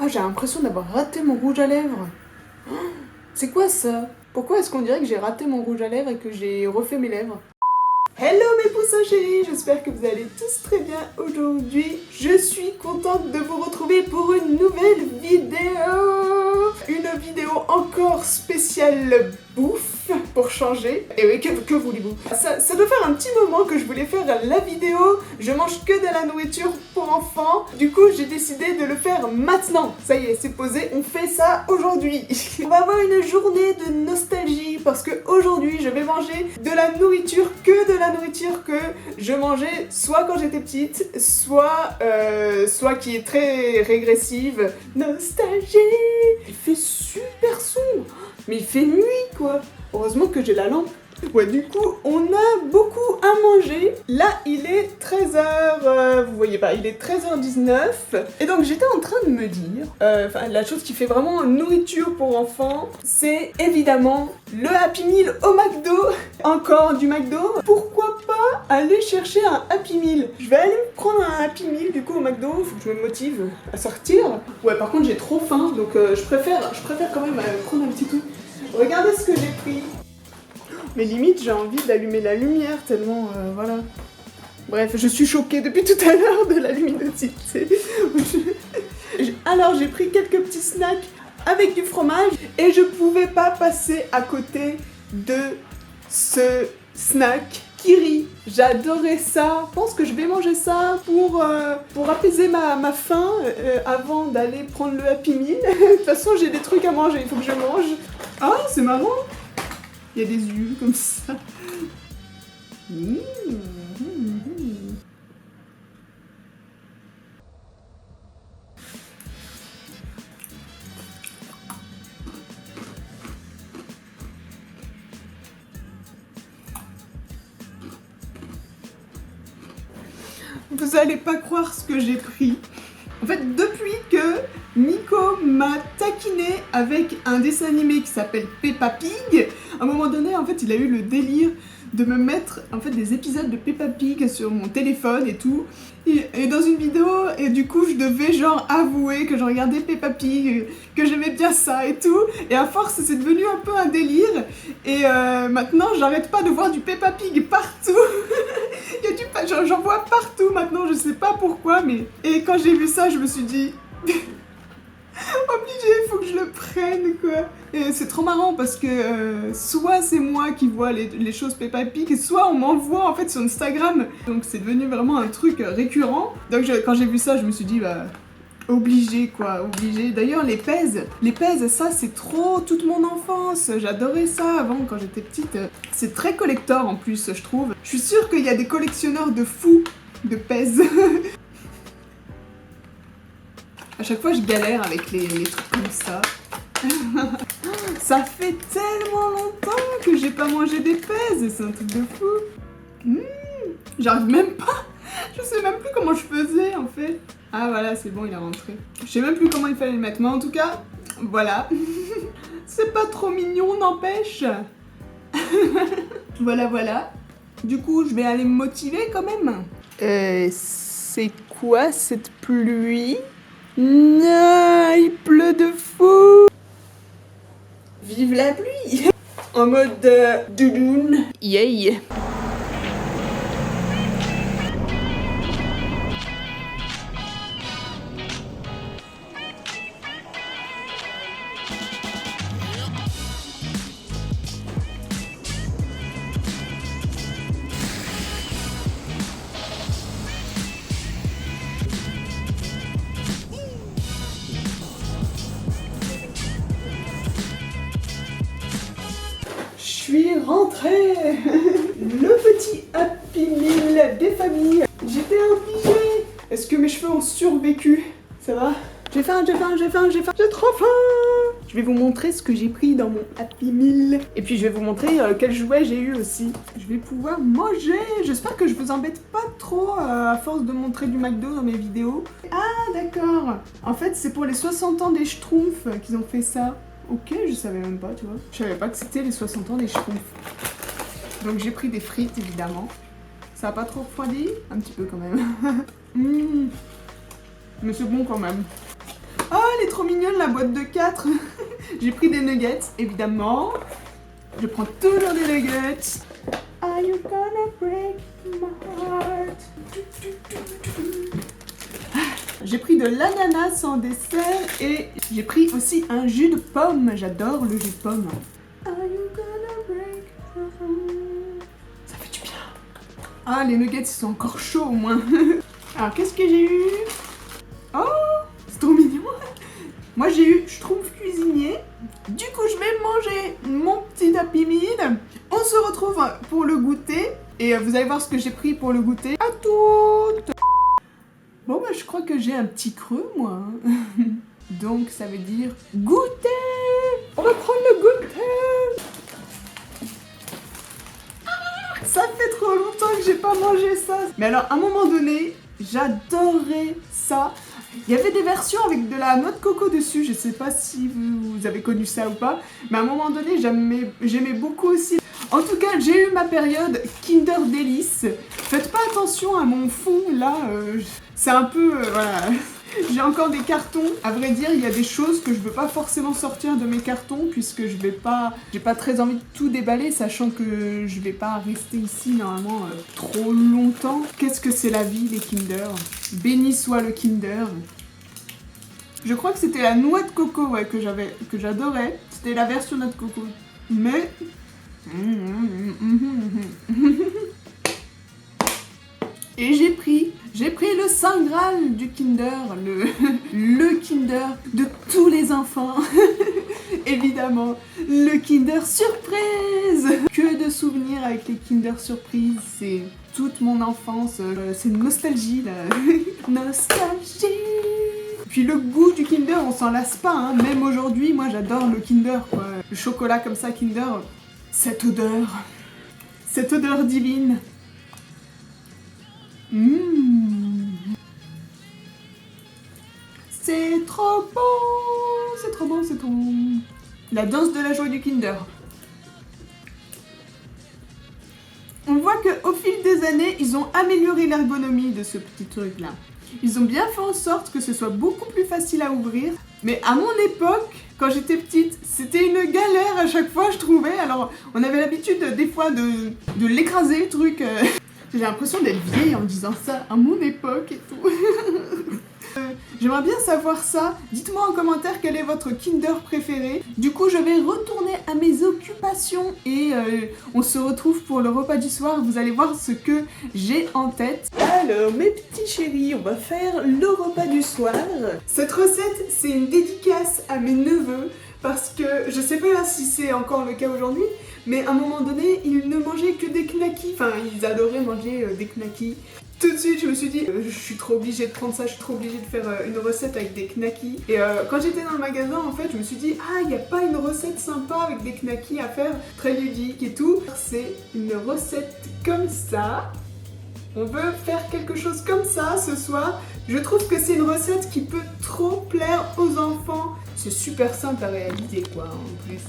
Ah, j'ai l'impression d'avoir raté mon rouge à lèvres. Oh, c'est quoi ça? Pourquoi est-ce qu'on dirait que j'ai raté mon rouge à lèvres et que j'ai refait mes lèvres? Hello mes poussins chéris, j'espère que vous allez tous très bien aujourd'hui. Je suis contente de vous retrouver pour une nouvelle vidéo. Une vidéo encore spéciale bouffe pour changer. Et oui, que voulez-vous? Ça doit faire un petit moment que je voulais faire la vidéo. Je mange que de la nourriture pour enfants. Du coup, j'ai décidé de le faire maintenant. Ça y est, c'est posé, on fait ça aujourd'hui. On va avoir une journée de nostalgie parce que aujourd'hui, je vais manger de la nourriture que je mangeais soit quand j'étais petite, soit qui est très régressive. Nostalgie. Il fait super sombre, mais il fait nuit quoi. Heureusement que j'ai la lampe. Ouais, du coup, on a beaucoup à manger. Là, il est 13h, vous voyez pas, il est 13h19. Et donc, j'étais en train de me dire, la chose qui fait vraiment nourriture pour enfants, c'est évidemment le Happy Meal au McDo. Encore du McDo. Pourquoi pas aller chercher un Happy Meal? Je vais aller me prendre un Happy Meal, du coup, au McDo. Faut que je me motive à sortir. Ouais, par contre, j'ai trop faim, donc je préfère quand même prendre un petit truc. Regardez ce que j'ai pris. Mais limite, j'ai envie d'allumer la lumière tellement, voilà. Bref, je suis choquée depuis tout à l'heure de la luminosité. Alors, j'ai pris quelques petits snacks avec du fromage et je pouvais pas passer à côté de ce snack Kiri. J'adorais ça. Je pense que je vais manger ça pour apaiser ma faim avant d'aller prendre le Happy Meal. De toute façon, j'ai des trucs à manger, il faut que je mange. Ah, c'est marrant. Il y a des yeux comme ça. Vous allez pas croire ce que j'ai pris. En fait, depuis que Nico m'a taquiné avec un dessin animé qui s'appelle Peppa Pig, à un moment donné, en fait, il a eu le délire de me mettre en fait des épisodes de Peppa Pig sur mon téléphone et tout. Et dans une vidéo, et du coup, je devais genre avouer que je regardais Peppa Pig, que j'aimais bien ça et tout. Et à force, c'est devenu un peu un délire. Et maintenant, j'arrête pas de voir du Peppa Pig partout. J'en vois partout maintenant, je sais pas pourquoi, mais... Et quand j'ai vu ça, je me suis dit... Obligé, il faut que je le prenne, quoi. Et c'est trop marrant parce que soit c'est moi qui vois les choses Peppa Pig, soit on m'envoie en fait sur Instagram. Donc c'est devenu vraiment un truc récurrent. Donc quand j'ai vu ça, je me suis dit, bah... Obligé quoi, obligé. D'ailleurs les pèses, ça c'est trop toute mon enfance. J'adorais ça avant quand j'étais petite. C'est très collector en plus je trouve. Je suis sûre qu'il y a des collectionneurs de fous de pèses. À chaque fois je galère avec les trucs comme ça. Ça fait tellement longtemps que j'ai pas mangé des pèses, c'est un truc de fou. J'arrive même pas. Je sais même plus comment je faisais en fait. Ah voilà, c'est bon, il est rentré. Je sais même plus comment il fallait le mettre, mais en tout cas, voilà. C'est pas trop mignon, n'empêche. Voilà. Du coup, je vais aller me motiver quand même. C'est quoi cette pluie? Non, il pleut de fou. Vive la pluie. En mode doudoune. Yay. Je suis rentrée. Le petit Happy Meal des familles. J'étais obligée. Est-ce que mes cheveux ont survécu? Ça va? J'ai faim. J'ai trop faim. Je vais vous montrer ce que j'ai pris dans mon Happy Meal. Et puis je vais vous montrer quel jouet j'ai eu aussi. Je vais pouvoir manger. J'espère que je vous embête pas trop à force de montrer du McDo dans mes vidéos. Ah d'accord. En fait c'est pour les 60 ans des Schtroumpfs qu'ils ont fait ça. Ok, je savais même pas, tu vois. Je savais pas que c'était les 60 ans des Schtroumpfs. Donc j'ai pris des frites, évidemment. Ça a pas trop refroidi? Un petit peu quand même. Mais c'est bon quand même. Oh, elle est trop trop mignonne la boîte de 4. J'ai pris des nuggets, évidemment. Je prends toujours des nuggets. Are you gonna break my heart? J'ai pris de l'ananas en dessert et j'ai pris aussi un jus de pomme. J'adore le jus de pomme. Are you gonna break my heart? Ça fait du bien. Ah, les nuggets ils sont encore chauds au moins. Alors, qu'est-ce que j'ai eu? Oh, c'est trop mignon. Moi, j'ai eu Schtroumpf cuisinier. Du coup, je vais manger mon petit Happy Meal. On se retrouve pour le goûter. Et vous allez voir ce que j'ai pris pour le goûter. À toutes. Bon, bah, je crois que j'ai un petit creux, moi. Donc, ça veut dire goûter. On va prendre le goûter. Ça fait trop longtemps que j'ai pas mangé ça. Mais alors, à un moment donné, j'adorais ça. Il y avait des versions avec de la noix de coco dessus. Je sais pas si vous avez connu ça ou pas. Mais à un moment donné, j'aimais beaucoup aussi. En tout cas, j'ai eu ma période Kinder Délice. Faites pas attention à mon fond, là. C'est un peu... voilà. J'ai encore des cartons. À vrai dire, il y a des choses que je veux pas forcément sortir de mes cartons puisque j'ai pas très envie de tout déballer, sachant que je vais pas rester ici normalement trop longtemps. Qu'est-ce que c'est la vie, les Kinder? Béni soit le Kinder. Je crois que c'était la noix de coco, ouais, que j'adorais. C'était la version noix de coco. Mais... Et j'ai pris le Saint Graal du Kinder, le Kinder de tous les enfants. Évidemment, le Kinder Surprise. Que de souvenirs avec les Kinder Surprise, c'est toute mon enfance, c'est une nostalgie là. Nostalgie. Puis le goût du Kinder, on s'en lasse pas, hein. Même aujourd'hui, moi j'adore le Kinder, quoi. Le chocolat comme ça, Kinder, cette odeur divine. C'est trop bon, c'est trop bon, c'est trop bon. La danse de la joie du Kinder. On voit qu'au fil des années, ils ont amélioré l'ergonomie de ce petit truc-là. Ils ont bien fait en sorte que ce soit beaucoup plus facile à ouvrir. Mais à mon époque, quand j'étais petite, c'était une galère à chaque fois, je trouvais. Alors, on avait l'habitude des fois de l'écraser, le truc. J'ai l'impression d'être vieille en disant ça, à mon époque et tout. J'aimerais bien savoir ça. Dites-moi en commentaire quel est votre Kinder préféré. Du coup, je vais retourner à mes occupations et on se retrouve pour le repas du soir. Vous allez voir ce que j'ai en tête. Alors, mes petits chéris, on va faire le repas du soir. Cette recette, c'est une dédicace à mes neveux parce que je sais pas si c'est encore le cas aujourd'hui, mais à un moment donné, ils ne mangeaient que des knackis. Enfin, ils adoraient manger des knackis. Tout de suite, je me suis dit, je suis trop obligée de prendre ça, je suis trop obligée de faire une recette avec des knackis. Et quand j'étais dans le magasin, en fait, je me suis dit, ah, il n'y a pas une recette sympa avec des knackis à faire, très ludique et tout. C'est une recette comme ça. On veut faire quelque chose comme ça ce soir. Je trouve que c'est une recette qui peut trop plaire aux enfants. C'est super simple à réaliser, quoi, en plus.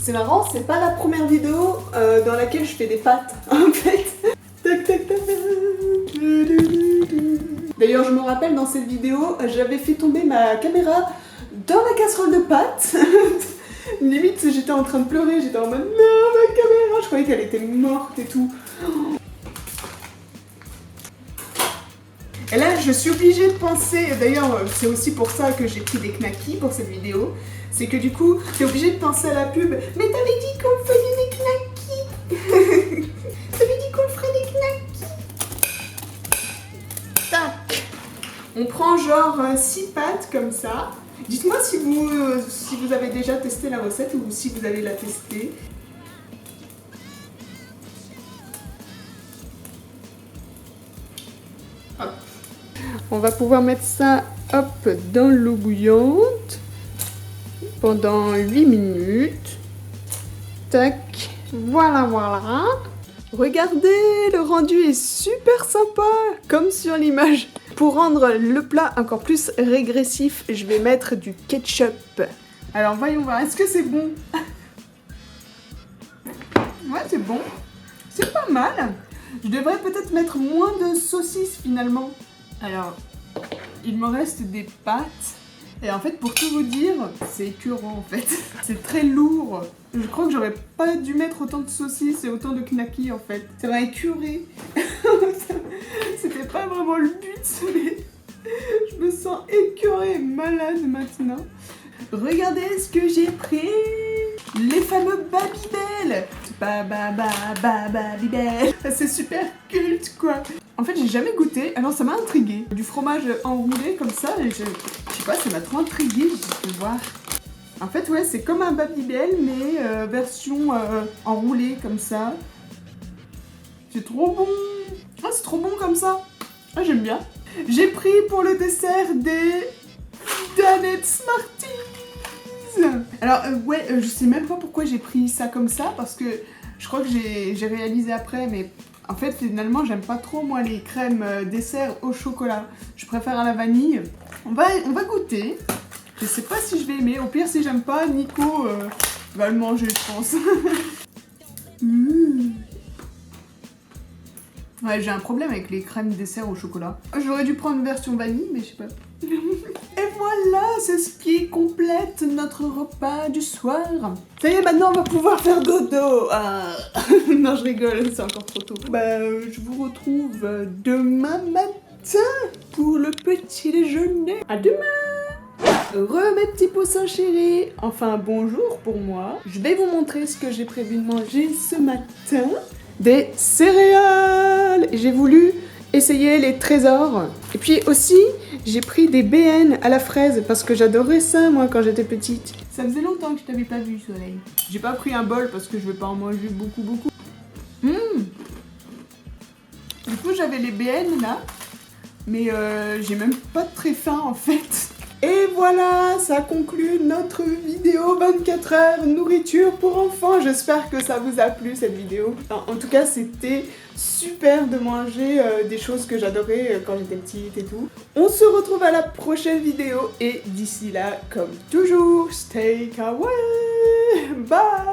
C'est marrant, c'est pas la première vidéo dans laquelle je fais des pâtes, en fait. Tac, tac, tac. D'ailleurs, je me rappelle dans cette vidéo, j'avais fait tomber ma caméra dans la casserole de pâtes. Limite, j'étais en train de pleurer, j'étais en mode non, ma caméra, je croyais qu'elle était morte et tout. Et là, je suis obligée de penser, d'ailleurs, c'est aussi pour ça que j'ai pris des knackis pour cette vidéo, c'est que du coup, t'es obligée de penser à la pub. Mais t'avais dit qu'on faisait des knackis. T'avais dit qu'on ferait des knackis. Tac. On prend genre 6 pâtes comme ça. Dites-moi si vous avez déjà testé la recette ou si vous allez la tester. Hop. On va pouvoir mettre ça, hop, dans l'eau bouillante pendant 8 minutes. Tac, voilà, voilà. Regardez, le rendu est super sympa, comme sur l'image. Pour rendre le plat encore plus régressif, je vais mettre du ketchup. Alors voyons voir, est-ce que c'est bon? Ouais, c'est bon. C'est pas mal. Je devrais peut-être mettre moins de saucisses finalement. Alors, il me reste des pâtes. Et en fait, pour tout vous dire, c'est écœurant en fait. C'est très lourd. Je crois que j'aurais pas dû mettre autant de saucisses et autant de knackis en fait. Ça m'a écœuré. C'était pas vraiment le but, mais je me sens écœurée et malade maintenant. Regardez ce que j'ai pris. Les fameux Babybel. Babybel. C'est super culte quoi. En fait, j'ai jamais goûté, alors ça m'a intriguée. Du fromage enroulé comme ça, et je sais pas, ça m'a trop intriguée, je vais voir. En fait, ouais, c'est comme un Babybel, mais version enroulée comme ça. C'est trop bon. Ah, c'est trop bon comme ça. Ah, j'aime bien. J'ai pris pour le dessert des Danette Smarties. Alors, ouais, je sais même pas pourquoi j'ai pris ça comme ça, parce que je crois que j'ai réalisé après, mais en fait, finalement, j'aime pas trop, moi, les crèmes dessert au chocolat. Je préfère à la vanille. On va goûter. Je sais pas si je vais aimer. Au pire, si j'aime pas, Nico va le manger, je pense. Ouais, j'ai un problème avec les crèmes dessert au chocolat. J'aurais dû prendre une version vanille, mais je sais pas. Et voilà, c'est ce qui complète notre repas du soir. Ça y est, maintenant on va pouvoir faire dodo. Ah. Non, je rigole, c'est encore trop tôt. Je vous retrouve demain matin pour le petit déjeuner. À demain. Mes petits poussins chéris. Enfin, bonjour pour moi. Je vais vous montrer ce que j'ai prévu de manger ce matin. Des céréales. J'ai voulu essayer les trésors. Et puis aussi, j'ai pris des BN à la fraise parce que j'adorais ça, moi, quand j'étais petite. Ça faisait longtemps que je t'avais pas vu, Soleil. J'ai pas pris un bol parce que je vais pas en manger beaucoup. Du coup, j'avais les BN là, mais j'ai même pas très faim en fait. Et voilà, ça conclut notre vidéo 24 heures nourriture pour enfants. J'espère que ça vous a plu cette vidéo. En tout cas, c'était super de manger des choses que j'adorais quand j'étais petite et tout. On se retrouve à la prochaine vidéo et d'ici là, comme toujours, stay kawaii. Bye.